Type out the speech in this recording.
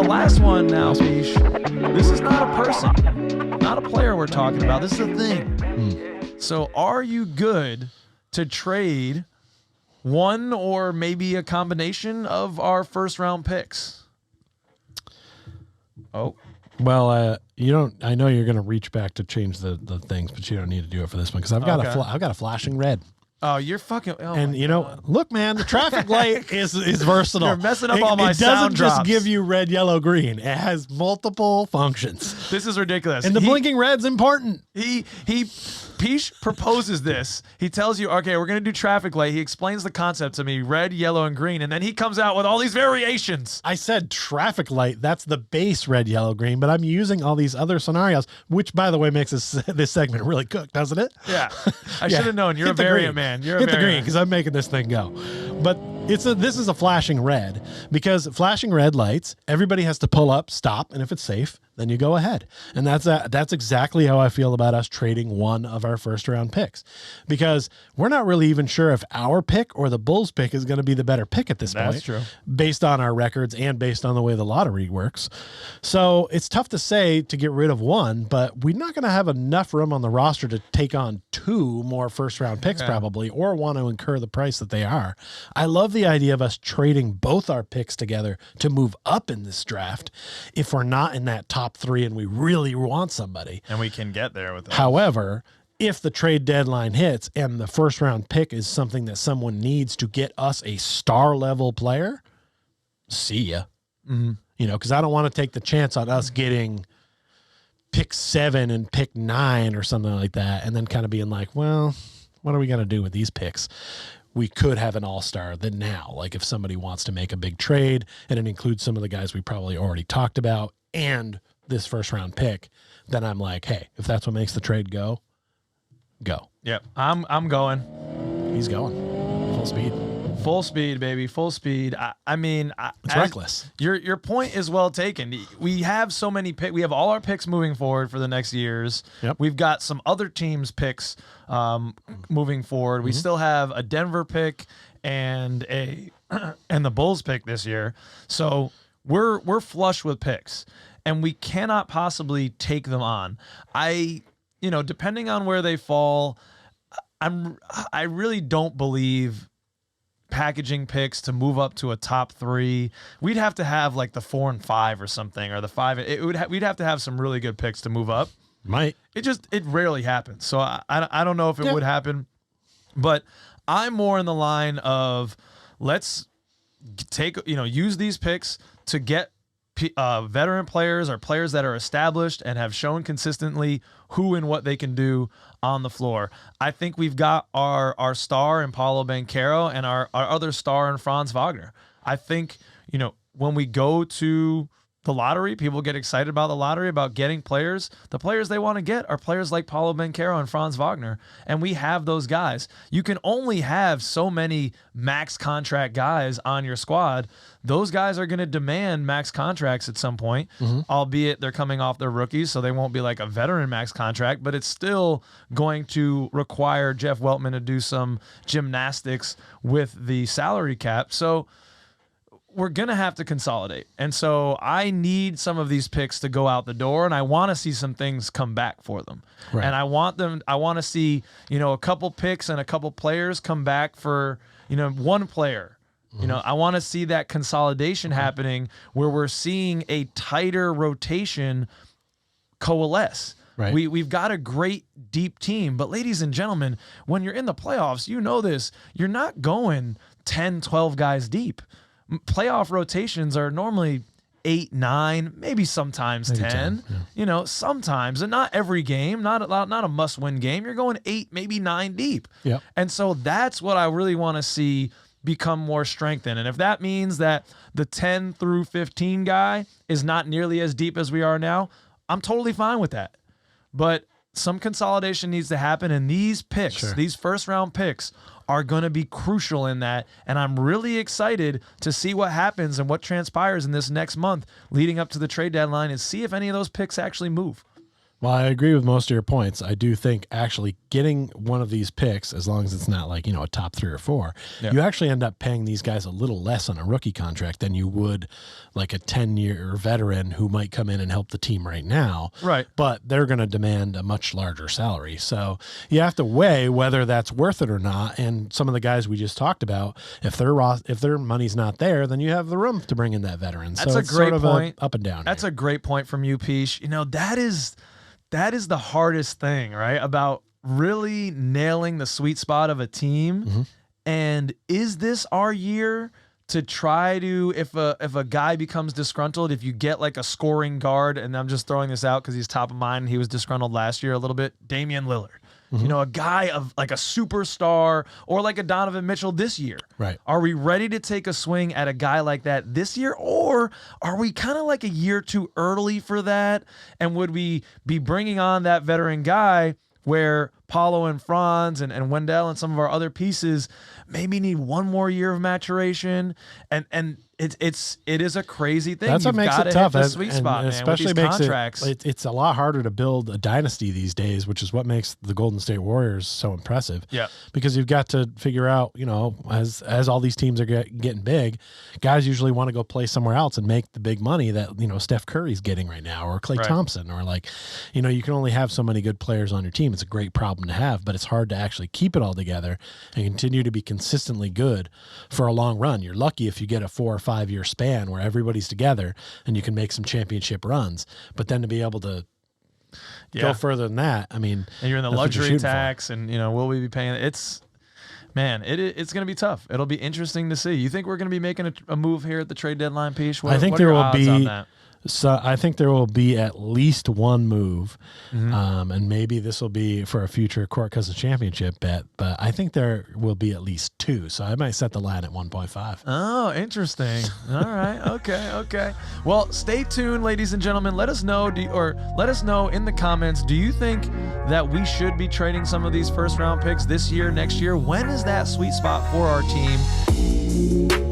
last one now, Peach. This is not a person, not a player we're talking about. This is a thing. So are you good to trade one or maybe a combination of our first round picks? Oh. Well, you don't. I know you're going to reach back to change the things, but you don't need to do it for this one because I've got I've got a flashing red. Oh, you're fucking. Oh, and you know, look, man, the traffic light is versatile. You're messing up all my It sound doesn't just drops. give you red, yellow, green. It has multiple functions. This is ridiculous. And the blinking red's important. Peach proposes this. He tells you, okay, we're going to do traffic light. He explains the concept to me, red, yellow, and green. And then he comes out with all these variations. I said traffic light. That's the base red, yellow, green. But I'm using all these other scenarios, which, by the way, makes this segment really cook, doesn't it? Yeah. I should have known. You're a variant man. You're a Hit the green variant. because I'm making this thing go. But this is a flashing red because flashing red lights, everybody has to pull up, stop, and if it's safe, then you go ahead. And that's exactly how I feel about us trading one of our first round picks because we're not really even sure if our pick or the Bulls pick is going to be the better pick at this point. That's true. Based on our records and based on the way the lottery works. So it's tough to say to get rid of one, but we're not going to have enough room on the roster to take on two more first round picks probably, or want to incur the price that they are. I love the idea of us trading both our picks together to move up in this draft if we're not in that top three and we really want somebody. And we can get there with that. However, if the trade deadline hits and the first round pick is something that someone needs to get us a star level player, see ya. Mm-hmm. You know, because I don't want to take the chance on us getting pick 7 and pick 9 or something like that, and then kind of being like, well, what are we going to do with these picks? We could have an all-star then now. Like if somebody wants to make a big trade and it includes some of the guys we probably already talked about and this first round pick, then I'm like, hey, if that's what makes the trade go. Yep. I'm going. He's going. Full speed. Full speed, baby. Full speed. I mean, it's reckless. Your point is well taken. We have so many picks. We have all our picks moving forward for the next years. Yep. We've got some other teams' picks moving forward. We still have a Denver pick and the Bulls pick this year. So we're flush with picks, and we cannot possibly take them on. Depending on where they fall, I really don't believe packaging picks to move up to a top 3. We'd have to have like the 4 and 5 or something, or the 5. We'd have to have some really good picks to move up. Might. It rarely happens. So I don't know if it would happen, but I'm more in the line of let's use these picks to get veteran players or players that are established and have shown consistently who and what they can do on the floor. I think we've got our star in Paolo Banchero and our other star in Franz Wagner. I think, when we go to the lottery, people get excited about the lottery, about getting players. The players they want to get are players like Paolo Banchero and Franz Wagner, and we have those guys. You can only have so many max contract guys on your squad. Those guys are going to demand max contracts at some point, albeit they're coming off their rookies, so they won't be like a veteran max contract, but it's still going to require Jeff Weltman to do some gymnastics with the salary cap. So we're going to have to consolidate. And so I need some of these picks to go out the door, and I want to see some things come back for them. Right. And I want to see, a couple picks and a couple players come back for, one player. I want to see that consolidation happening where we're seeing a tighter rotation coalesce. Right. We've got a great deep team, but ladies and gentlemen, when you're in the playoffs, this, you're not going 10, 12 guys deep. Playoff rotations are normally 8, 9, maybe sometimes maybe 10. Yeah. Sometimes, and not every game, not a must-win game. You're going 8, maybe 9 deep. Yep. And so that's what I really want to see become more strengthened. And if that means that the 10 through 15 guy is not nearly as deep as we are now, I'm totally fine with that. But some consolidation needs to happen, and these picks, these first-round picks, are going to be crucial in that, and I'm really excited to see what happens and what transpires in this next month leading up to the trade deadline and see if any of those picks actually move. Well, I agree with most of your points. I do think actually getting one of these picks, as long as it's not like, a top 3 or 4, you actually end up paying these guys a little less on a rookie contract than you would like a 10-year veteran who might come in and help the team right now. Right. But they're going to demand a much larger salary. So you have to weigh whether that's worth it or not. And some of the guys we just talked about, if their money's not there, then you have the room to bring in that veteran. That's so a it's great sort of point. Up and down. That's a great point from you, Peesh. That is the hardest thing, right? About really nailing the sweet spot of a team. Mm-hmm. And is this our year to try to, if a guy becomes disgruntled, if you get like a scoring guard, and I'm just throwing this out because he's top of mind, he was disgruntled last year a little bit, Damian Lillard. Mm-hmm. A guy of like a superstar, or like a Donovan Mitchell this year. Right. Are we ready to take a swing at a guy like that this year? Or are we kind of like a year too early for that? And would we be bringing on that veteran guy where Paulo and Franz and Wendell and some of our other pieces maybe need one more year of maturation? And it is a crazy thing. That's what You've makes gotta it tough, hit the sweet spot, man, especially with these makes contracts. it's a lot harder to build a dynasty these days, which is what makes the Golden State Warriors so impressive. Yeah, because you've got to figure out, as all these teams are getting big, guys usually want to go play somewhere else and make the big money that Steph Curry's getting right now, or Klay Thompson, or you can only have so many good players on your team. It's a great problem to have, but it's hard to actually keep it all together and continue to be consistently good for a long run. You're lucky if you get a 4 or 5 year span where everybody's together and you can make some championship runs, but then to be able to go further than that, and you're in the luxury tax, and will we be paying? It's going to be tough. It'll be interesting to see. You think we're going to be making a move here at the trade deadline, Peesh? I think there will be. So I think there will be at least one move, and maybe this will be for a future Court Cousins championship bet, but I think there will be at least 2. So I might set the line at 1.5. Oh, interesting. All right. Okay. Well, stay tuned, ladies and gentlemen. Let us know, let us know in the comments, do you think that we should be trading some of these first round picks this year, next year? When is that sweet spot for our team?